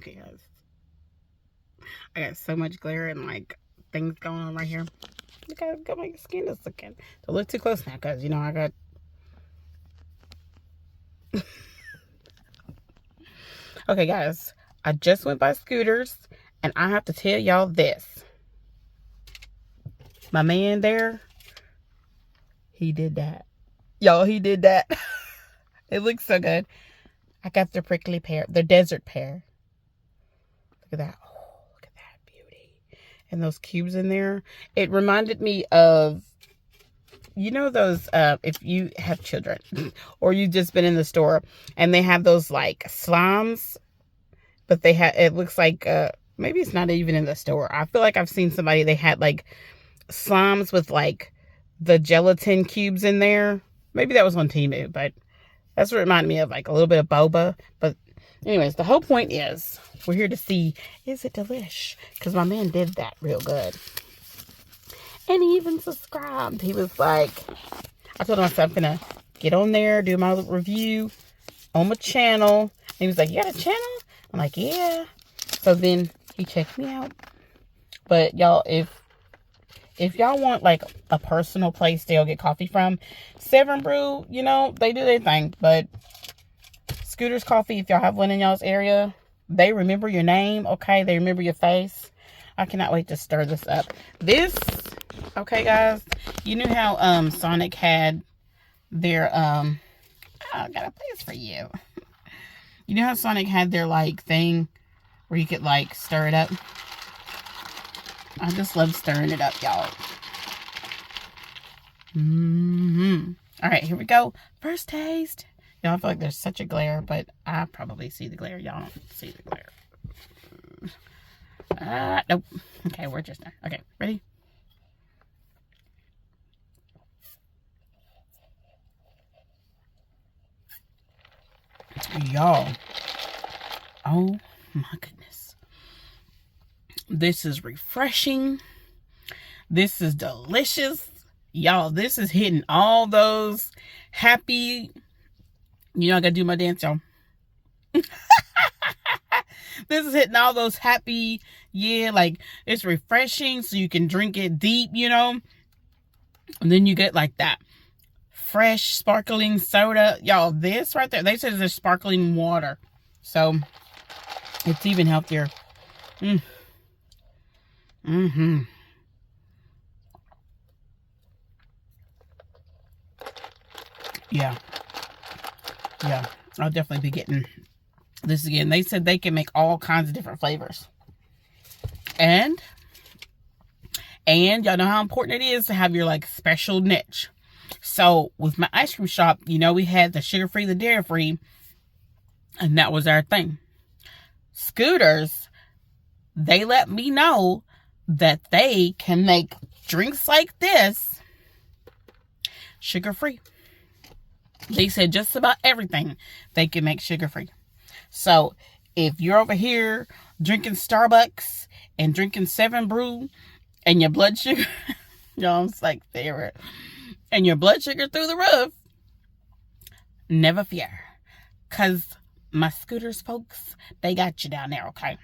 Okay, guys. I got so much glare and like things going on right here. Look how my skin is looking. Don't look too close now, because you know I got. Okay, guys. I just went by Scooters, and I have to tell y'all this. My man there, he did that. Y'all, he did that. It looks so good. I got the prickly pear, the desert pear. Look at that. Oh, look at that beauty. And those cubes in there. It reminded me of, you know, those, if you have children or you've just been in the store and they have those like slimes, but they have, it looks like, maybe it's not even in the store. I feel like I've seen somebody, they had like slimes with like the gelatin cubes in there. Maybe that was on Temu, but that's what it reminded me of, like a little bit of boba. But anyways, the whole point is we're here to see, is it delish? Because my man did that real good. And he even subscribed. He was like, I told him I'm going to get on there, do my review on my channel. And he was like, you got a channel? I'm like, yeah. So then he checked me out. But y'all, if y'all want like a personal place to go get coffee from, Seven Brew, you know, they do their thing. But Scooter's Coffee, if y'all have one in y'all's area, they remember your name, okay? They remember your face. I cannot wait to stir this up. This, okay, guys, you knew how Sonic had their, I got a place for you. You know how Sonic had their, like, thing where you could, like, stir it up? I just love stirring it up, y'all. All right, here we go. First taste. Y'all, I feel like there's such a glare, but I probably see the glare. Y'all don't see the glare. Nope. Okay, we're just done. Okay, ready? Y'all. Oh my goodness. This is refreshing. This is delicious. Y'all, this is hitting all those happy, you know, I gotta do my dance, y'all. This is hitting all those happy, yeah, like it's refreshing so you can drink it deep, you know. And then you get like that fresh sparkling soda. Y'all, this right there, they said there's sparkling water. So it's even healthier. Yeah. Yeah. I'll definitely be getting this again. They said they can make all kinds of different flavors. And y'all know how important it is to have your like special niche. So with my ice cream shop, you know, we had the sugar-free, the dairy-free, and that was our thing. Scooters, they let me know that they can make drinks like this sugar-free. They said just about everything they can make sugar-free. So if you're over here drinking Starbucks and drinking 7 Brew and your blood sugar, y'all, it's like favorite, and your blood sugar through the roof, never fear. Because my Scooters folks, they got you down there, okay?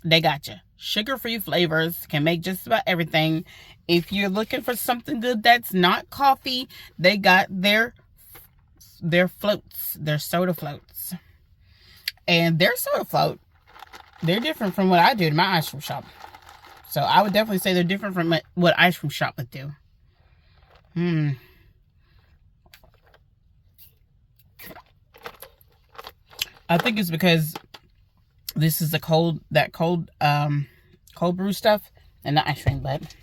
They got you. Sugar-free flavors, can make just about everything. If you're looking for something good that's not coffee, they got their floats, their soda floats. And their soda float, they're different from what I do in my ice cream shop. So I would definitely say they're different from what ice cream shop would do. I think it's because this is the cold brew stuff and not ice cream, but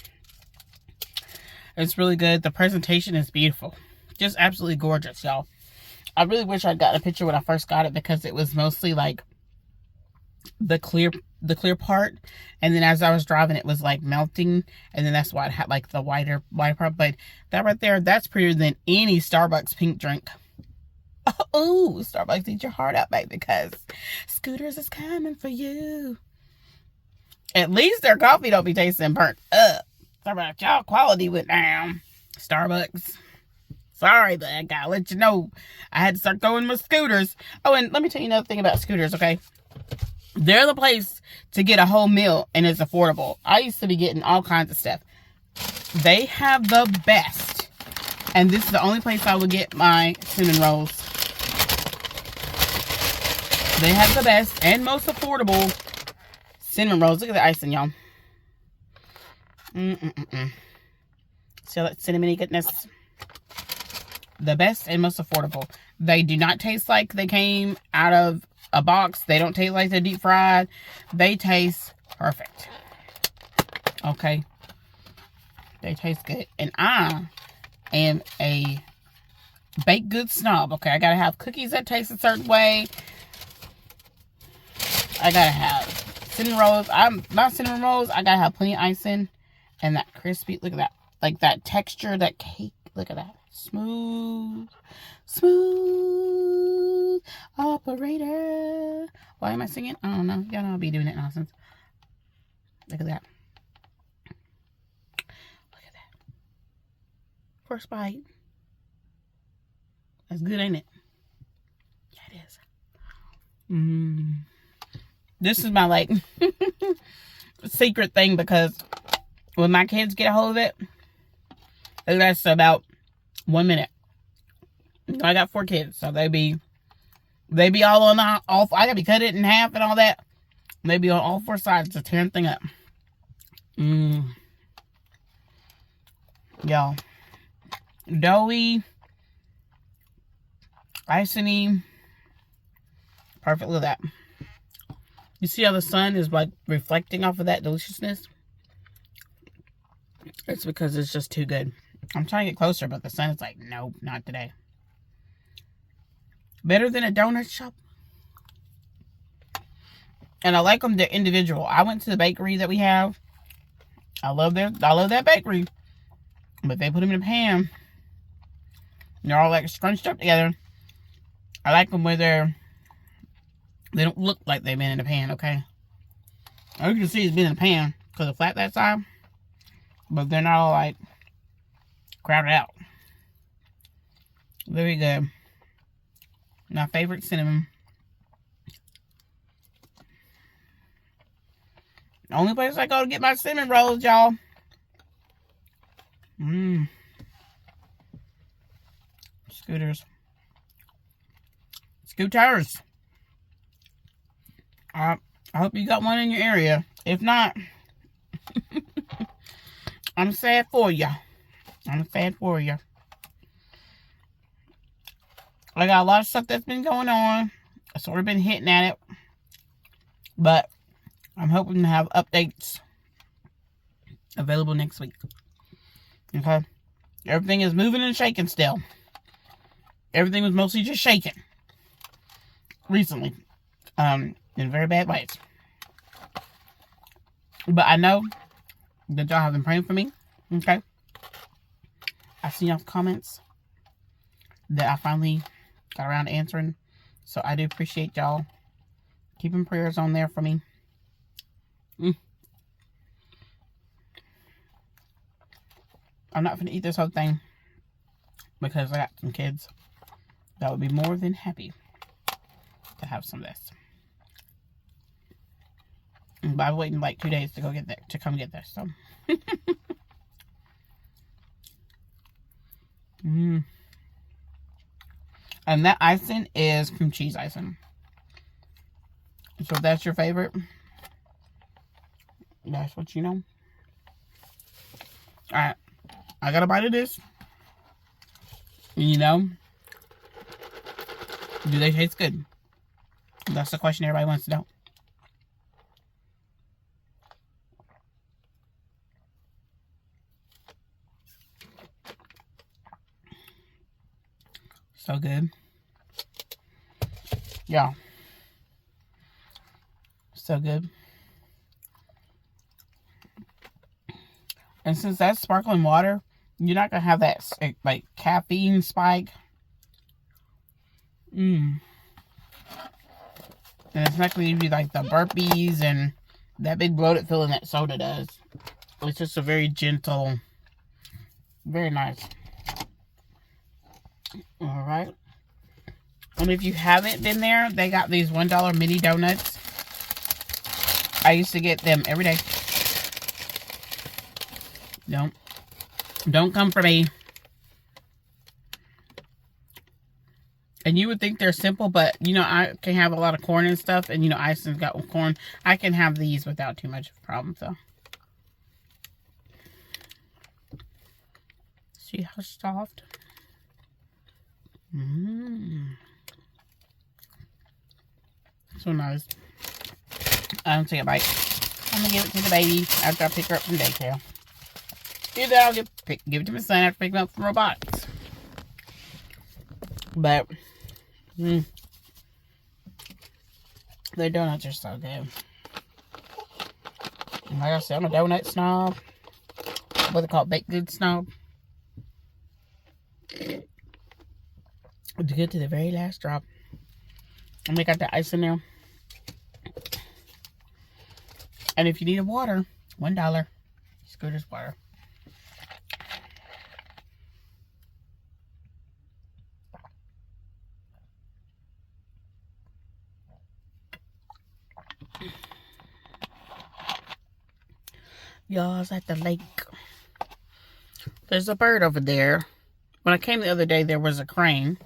it's really good. The presentation is beautiful. Just absolutely gorgeous, y'all. I really wish I'd gotten a picture when I first got it, because it was mostly like the clear part, and then as I was driving it was like melting, and then that's why it had like the whiter part. But that right there, that's prettier than any Starbucks pink drink. Oh, Starbucks, eat your heart out, baby, because Scooters is coming for you. At least their coffee don't be tasting burnt up. Starbucks, y'all quality went down. Starbucks. Sorry, but I gotta let you know I had to start going with Scooters. Oh, and let me tell you another thing about Scooters, okay? They're the place to get a whole meal, and it's affordable. I used to be getting all kinds of stuff. They have the best. And this is the only place I would get my cinnamon rolls. They have the best and most affordable cinnamon rolls. Look at the icing, y'all. See all that cinnamony goodness? The best and most affordable. They do not taste like they came out of a box. They don't taste like they're deep fried. They taste perfect. Okay. They taste good. And I am a baked goods snob. Okay. I gotta have cookies that taste a certain way. I gotta have cinnamon rolls. My cinnamon rolls, I gotta have plenty of icing. And that crispy, look at that. Like that texture, that cake. Look at that. Smooth. Smooth operator. Why am I singing? I don't know. Y'all know I'll be doing that nonsense. Look at that. Look at that. First bite. That's good, ain't it? Yeah, it is. This is my, like, secret thing, because when my kids get a hold of it, it lasts about 1 minute. I got 4 kids, so they be all on the all. I gotta be cut it in half and all that. They be on all 4 sides to tear the thing up. Y'all, doughy, icing-y, perfect. Look at that. You see how the sun is like reflecting off of that deliciousness? It's because it's just too good. I'm trying to get closer, but the sun is like, nope, not today. Better than a donut shop. And I like them, they're individual. I went to the bakery that we have. I love that bakery. But they put them in a pan. They're all like scrunched up together. I like them where they don't look like they've been in a pan, okay? As you can see, it's been in a pan because it's flat that side. But they're not all like crowded out. Very good. My favorite cinnamon. The only place I go to get my cinnamon rolls, y'all. Scooters. I hope you got one in your area. If not, I'm sad for you. I got a lot of stuff that's been going on. I've sort of been hitting at it. But I'm hoping to have updates available next week. Okay? Everything is moving and shaking still. Everything was mostly just shaking recently. In very bad ways. But I know that y'all have been praying for me. Okay? I see y'all's comments that I finally got around to answering. So I do appreciate y'all keeping prayers on there for me. I'm not going to eat this whole thing because I got some kids that would be more than happy to have some of this. But I'm waiting like 2 days to go get that, to come get this. So, and that icing is cream cheese icing. So if that's your favorite, that's what you know. Alright, I got a bite of this. You know, do they taste good? That's the question everybody wants to know. So good. Yeah. So good. And since that's sparkling water, you're not going to have that, like, caffeine spike. And it's not going to give you, like, the burpees and that big bloated feeling that soda does. It's just a very gentle, very nice. Alright. And if you haven't been there, they got these $1 mini donuts. I used to get them every day. Don't come for me. And you would think they're simple, but, you know, I can have a lot of corn and stuff. And, you know, Iceland's got corn. I can have these without too much of a problem, so. See how soft? So nice. I'm gonna take a bite. I'm gonna give it to the baby after I pick her up from daycare. Either I'll give it to my son after picking up from robotics. But their donuts are so good. And like I said, I'm a donut snob. What they call baked goods snob. It's good to the very last drop. And they got the ice in there. And if you need a water, $1. Scooter's water. Y'all's at the lake. There's a bird over there. When I came the other day, there was a crane.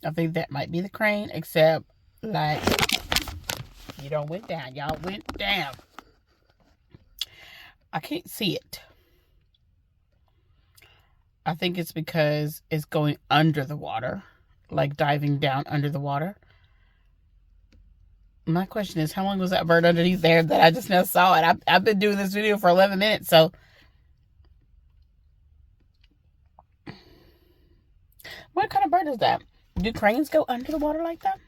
I think that might be the crane, except, like, you don't went down. Y'all went down. I can't see it. I think it's because it's going under the water. Like, diving down under the water. My question is, how long was that bird underneath there that I just now saw it? I've been doing this video for 11 minutes, so. What kind of bird is that? Do cranes go under the water like that?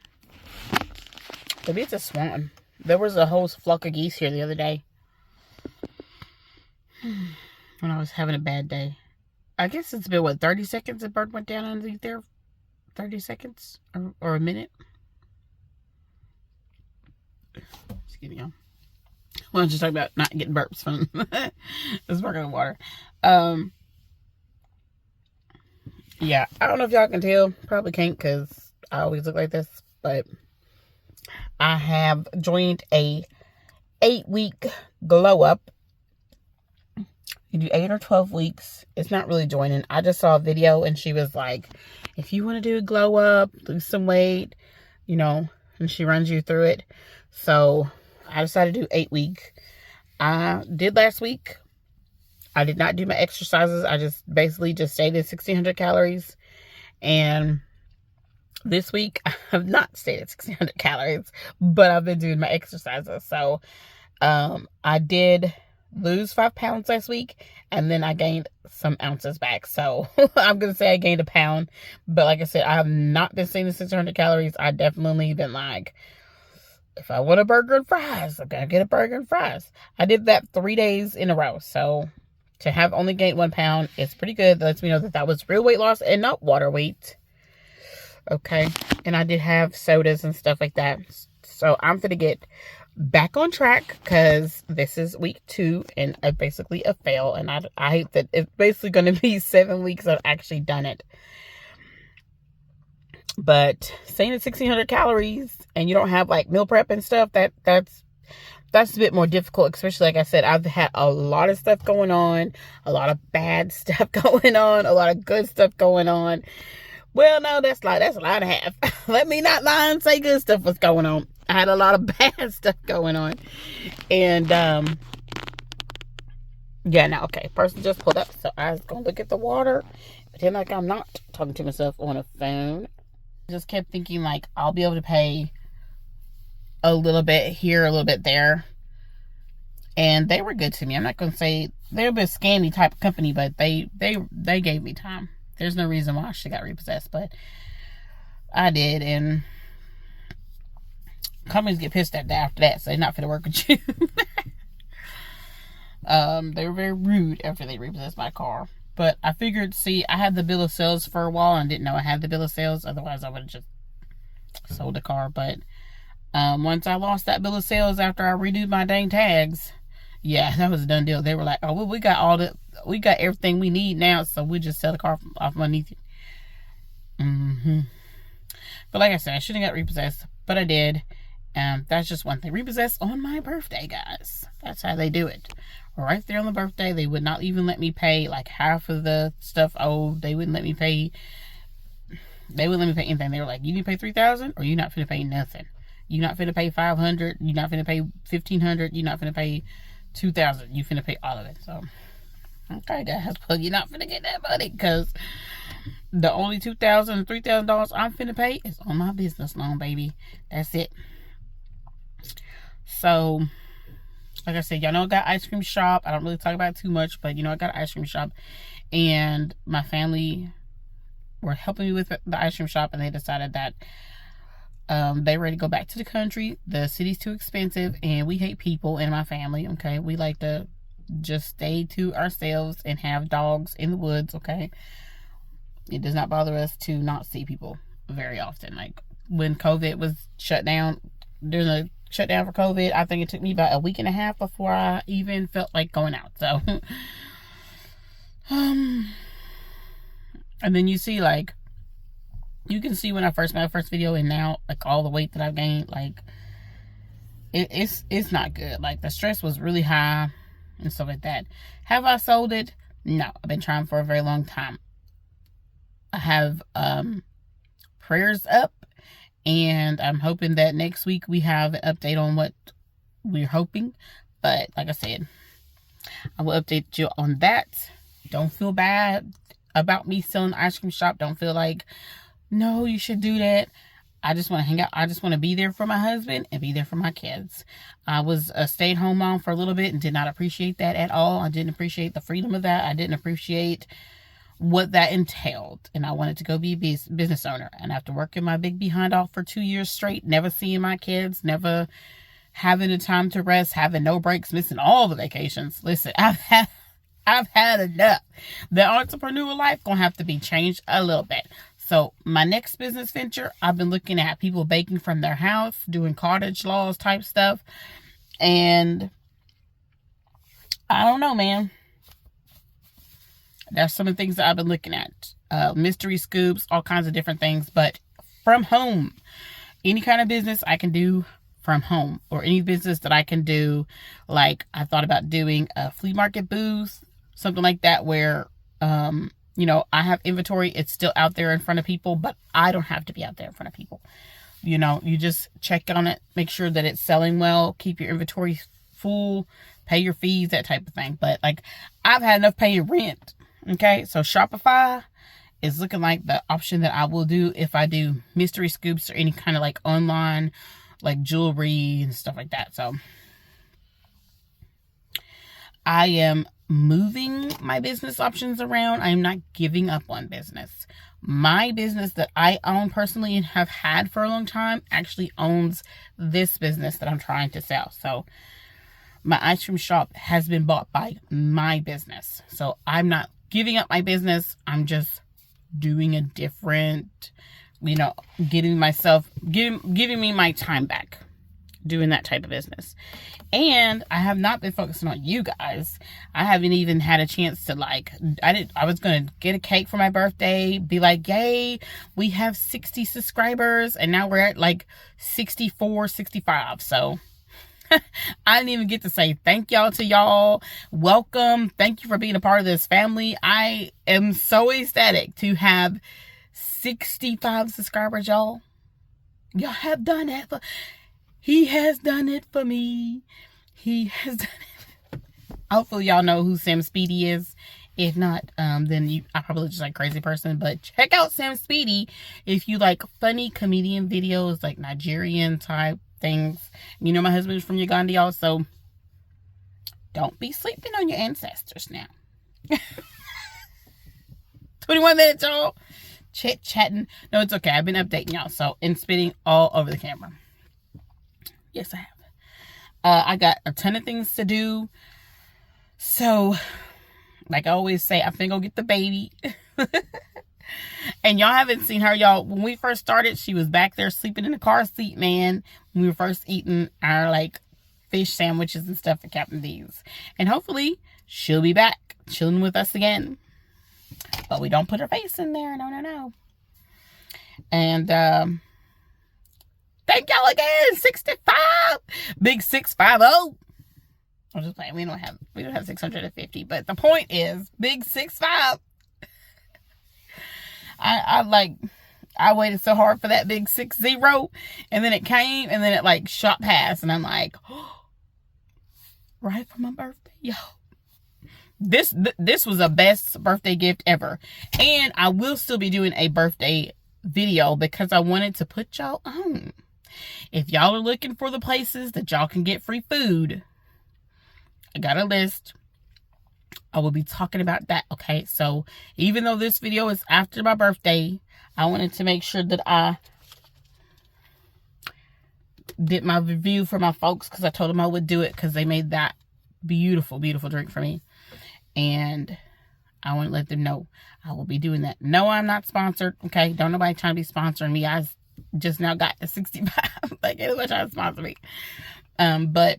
Maybe it's a swan. There was a whole flock of geese here the other day. When I was having a bad day. I guess it's been, what, 30 seconds the bird went down underneath there? 30 seconds? Or a minute? Excuse me, y'all. Well, I'm just talking about not getting burps from the sparkling water. Yeah, I don't know if y'all can tell. Probably can't because I always look like this. But I have joined a 8-week glow up. You do 8 or 12 weeks. It's not really joining. I just saw a video and she was like, if you want to do a glow up, lose some weight, you know, and she runs you through it. So I decided to do 8 weeks. I did last week. I did not do my exercises. I just basically just stayed at 1,600 calories. And this week, I have not stayed at 1,600 calories, but I've been doing my exercises. So I did lose 5 pounds last week, and then I gained some ounces back. So I'm going to say I gained a pound. But like I said, I have not been staying at 600 calories. I definitely been like, if I want a burger and fries, I'm going to get a burger and fries. I did that 3 days in a row. So to have only gained 1 pound is pretty good. That lets me know that that was real weight loss and not water weight. Okay. And I did have sodas and stuff like that. So I'm going to get back on track because this is week 2 and basically a fail. And I hate that it's basically going to be 7 weeks I've actually done it. But staying at 1,600 calories and you don't have like meal prep and stuff, that's a bit more difficult, especially like I said, I've had a lot of stuff going on, a lot of bad stuff going on, a lot of good stuff going on. Well, no, that's a lie and a half. Let me not lie and say good stuff was going on. I had a lot of bad stuff going on. And, yeah, no, okay. Person just pulled up, so I was going to look at the water, pretend like I'm not talking to myself on a phone. Just kept thinking, like, I'll be able to pay a little bit here, a little bit there. And they were good to me. I'm not going to say they're a bit scammy type of company, but they gave me time. There's no reason why she got repossessed, but I did. And companies get pissed at that after that, so they're not going to work with you. They were very rude after they repossessed my car. But I figured, see, I had the bill of sales for a while and didn't know I had the bill of sales. Otherwise, I would have just sold the car. But once I lost that bill of sales after I renewed my dang tags, yeah, that was a done deal. They were like, oh, well, we got everything we need now, so we just sell the car off underneath you. But like I said, I shouldn't have got repossessed, but I did. That's just one thing. Repossess on my birthday, guys. That's how they do it. Right there on the birthday, they would not even let me pay like half of the stuff owed. They wouldn't let me pay. They wouldn't let me pay anything. They were like, you need to pay $3,000 or you're not finna pay nothing. You're not finna pay $500. You're not finna pay $1,500. You're not finna pay $2,000. You finna pay all of it. So, okay, guys, but you're not finna get that money because the only $2,000, $3,000 I'm finna pay is on my business loan, baby. That's it. So, like I said, y'all know I got an ice cream shop. I don't really talk about it too much, but you know I got an ice cream shop, and my family were helping me with the ice cream shop, and they decided that they ready to go back to the country. The city's too expensive, and we hate people in my family. Okay, we like to just stay to ourselves and have dogs in the woods. Okay, it does not bother us to not see people very often. Like when COVID was shut down, during the shutdown for COVID, I think it took me about a week and a half before I even felt like going out. So and then you see, like, you can see when I first made my first video and now, like, all the weight that I've gained. Like, it's not good. Like, the stress was really high and stuff like that. Have I sold it? No. I've been trying for a very long time. I have prayers up, and I'm hoping that next week we have an update on what we're hoping. But like I said, I will update you on that. Don't feel bad about me selling the ice cream shop. Don't feel like, no, you should do that. I just want to hang out. I just want to be there for my husband and be there for my kids. I was a stay-at-home mom for a little bit and did not appreciate that at all. I didn't appreciate the freedom of that. I didn't appreciate what that entailed. And I wanted to go be a business owner. And after working my big behind off for 2 years straight, never seeing my kids, never having the time to rest, having no breaks, missing all the vacations. Listen, I've had enough. The entrepreneur life gonna have to be changed a little bit. So my next business venture, I've been looking at people baking from their house, doing cottage laws type stuff. And I don't know, man. That's some of the things that I've been looking at. Mystery scoops, all kinds of different things, but from home. Any kind of business I can do from home, or any business that I can do. Like, I thought about doing a flea market booth, something like that, where, you know, I have inventory. It's still out there in front of people, but I don't have to be out there in front of people. You know, you just check on it, make sure that it's selling well, keep your inventory full, pay your fees, that type of thing. But, like, I've had enough paying rent. Okay, so Shopify is looking like the option that I will do if I do mystery scoops or any kind of like online, like jewelry and stuff like that. So I am moving my business options around. I am not giving up on business. My business that I own personally and have had for a long time actually owns this business that I'm trying to sell. So my ice cream shop has been bought by my business. So I'm not giving up my business. I'm just doing a different, you know, giving me my time back doing that type of business. And I have not been focusing on you guys. I haven't even had a chance to, like, I was going to get a cake for my birthday, be like, yay, we have 60 subscribers, and now we're at like 64, 65. So I didn't even get to say thank y'all to y'all. Welcome. Thank you for being a part of this family. I am so ecstatic to have 65 subscribers, y'all. Y'all have done it. He has done it for me. He has done it. Hopefully y'all know who Sam Speedy is. If not, then I probably just like crazy person. But check out Sam Speedy if you like funny comedian videos, like Nigerian type things. You know, my husband is from Uganda, y'all, so don't be sleeping on your ancestors now. 21 minutes, y'all. Chit-chatting. No, it's okay. I've been updating y'all, so, and spitting all over the camera. Yes, I have. I got a ton of things to do. So, like I always say, I'm finna go get the baby. And y'all haven't seen her, y'all. When we first started, she was back there sleeping in the car seat, man. When we were first eating our, like, fish sandwiches and stuff at Captain D's. And hopefully, she'll be back chilling with us again. But we don't put her face in there. No, no, no. And, Thank y'all again. 65. Big 650. I'm just playing. We don't have 650. But the point is, big 65. I waited so hard for that big 60, and then it came, and then it like shot past, and I'm like, oh, right for my birthday, yo. This was the best birthday gift ever, and I will still be doing a birthday video because I wanted to put y'all on. If y'all are looking for the places that y'all can get free food, I got a list. I will be talking about that, okay? So even though this video is after my birthday, I wanted to make sure that I did my review for my folks because I told them I would do it because they made that beautiful, beautiful drink for me. And I want to let them know I will be doing that. No, I'm not sponsored, okay? Don't nobody trying to be sponsoring me. I just now got to 65. Like, anybody trying to sponsor me. But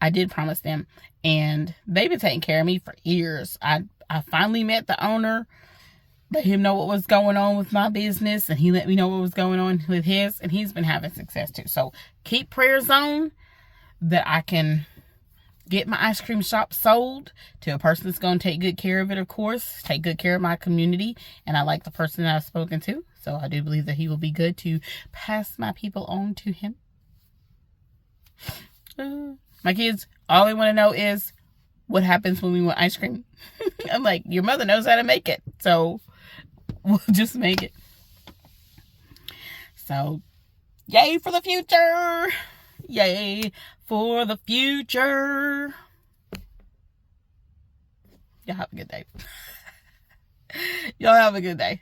I did promise them. And they've been taking care of me for years. I finally met the owner. Let him know what was going on with my business. And he let me know what was going on with his. And he's been having success too. So keep prayers on that I can get my ice cream shop sold to a person that's going to take good care of it, of course. Take good care of my community. And I like the person that I've spoken to. So I do believe that he will be good to pass my people on to him. My kids, all they want to know is what happens when we want ice cream. I'm like, your mother knows how to make it. So we'll just make it. So, yay for the future. Yay for the future. Y'all have a good day. Y'all have a good day.